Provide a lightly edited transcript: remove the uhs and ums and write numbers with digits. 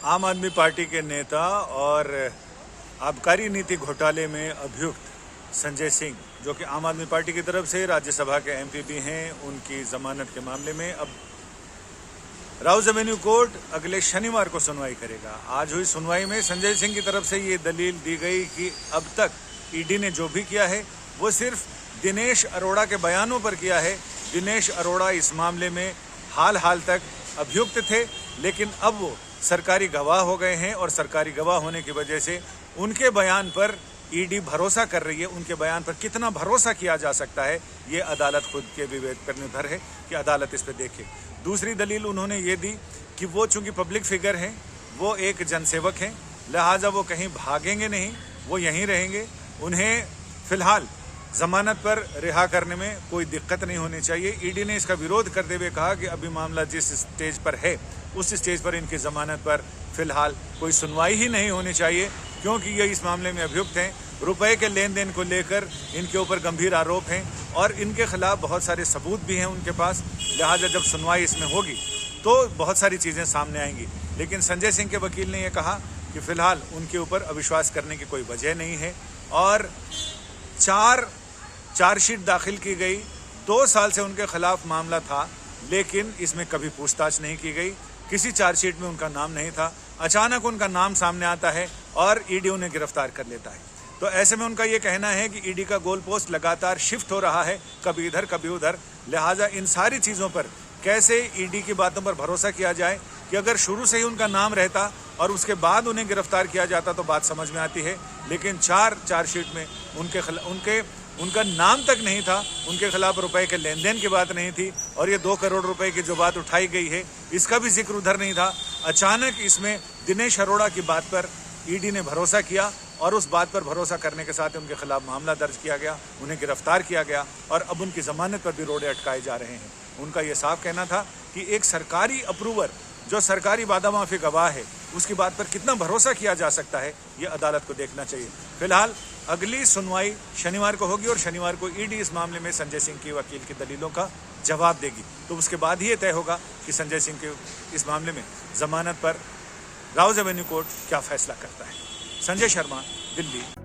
आम आदमी पार्टी के नेता और आबकारी नीति घोटाले में अभियुक्त संजय सिंह, जो कि आम आदमी पार्टी की तरफ से राज्यसभा के एमपी भी हैं, उनकी जमानत के मामले में अब राउज एवेन्यू कोर्ट अगले शनिवार को सुनवाई करेगा। आज हुई सुनवाई में संजय सिंह की तरफ से ये दलील दी गई कि अब तक ईडी ने जो भी किया है वो सिर्फ दिनेश अरोड़ा के बयानों पर किया है। दिनेश अरोड़ा इस मामले में हाल तक अभियुक्त थे, लेकिन अब वो सरकारी गवाह हो गए हैं और सरकारी गवाह होने की वजह से उनके बयान पर ईडी भरोसा कर रही है। उनके बयान पर कितना भरोसा किया जा सकता है, ये अदालत खुद के विवेक पर निर्भर है कि अदालत इस पर देखे। दूसरी दलील उन्होंने ये दी कि वो चूंकि पब्लिक फिगर हैं, वो एक जनसेवक हैं, लिहाजा वो कहीं भागेंगे नहीं, वो यहीं रहेंगे। उन्हें फिलहाल जमानत पर रिहा करने में कोई दिक्कत नहीं होनी चाहिए। ईडी ने इसका विरोध करते हुए कहा कि अभी मामला जिस स्टेज पर है उस स्टेज पर इनकी जमानत पर फिलहाल कोई सुनवाई ही नहीं होनी चाहिए, क्योंकि ये इस मामले में अभियुक्त हैं। रुपए के लेन देन को लेकर इनके ऊपर गंभीर आरोप हैं और इनके खिलाफ बहुत सारे सबूत भी हैं उनके पास। लिहाजा जब सुनवाई इसमें होगी तो बहुत सारी चीज़ें सामने आएंगी। लेकिन संजय सिंह के वकील ने यह कहा कि फिलहाल उनके ऊपर अविश्वास करने की कोई वजह नहीं है और चार्जशीट दाखिल की गई। 2 साल से उनके खिलाफ मामला था, लेकिन इसमें कभी पूछताछ नहीं की गई। किसी चार्जशीट में उनका नाम नहीं था। अचानक उनका नाम सामने आता है और ईडी उन्हें गिरफ्तार कर लेता है। तो ऐसे में उनका ये कहना है कि ईडी का गोल पोस्ट लगातार शिफ्ट हो रहा है, कभी इधर कभी उधर। लिहाजा इन सारी चीज़ों पर कैसे ईडी की बातों पर भरोसा किया जाए कि अगर शुरू से ही उनका नाम रहता और उसके बाद उन्हें गिरफ्तार किया जाता तो बात समझ में आती है। लेकिन चार्जशीट में उनका नाम तक नहीं था, उनके खिलाफ रुपए के लेन देन की बात नहीं थी और ये 2 करोड़ रुपए की जो बात उठाई गई है इसका भी जिक्र उधर नहीं था। अचानक इसमें दिनेश अरोड़ा की बात पर ईडी ने भरोसा किया और उस बात पर भरोसा करने के साथ उनके खिलाफ मामला दर्ज किया गया, उन्हें गिरफ्तार किया गया और अब उनकी जमानत पर भी रोड़े अटकाए जा रहे हैं। उनका ये साफ कहना था कि एक सरकारी अप्रूवर जो सरकारी वादा माफी गवाह है उसकी बात पर कितना भरोसा किया जा सकता है, ये अदालत को देखना चाहिए। फिलहाल अगली सुनवाई शनिवार को होगी और शनिवार को ईडी इस मामले में संजय सिंह की वकील की दलीलों का जवाब देगी। तो उसके बाद ही ये तय होगा कि संजय सिंह के इस मामले में जमानत पर राउज एवेन्यू कोर्ट क्या फैसला करता है। संजय शर्मा, दिल्ली।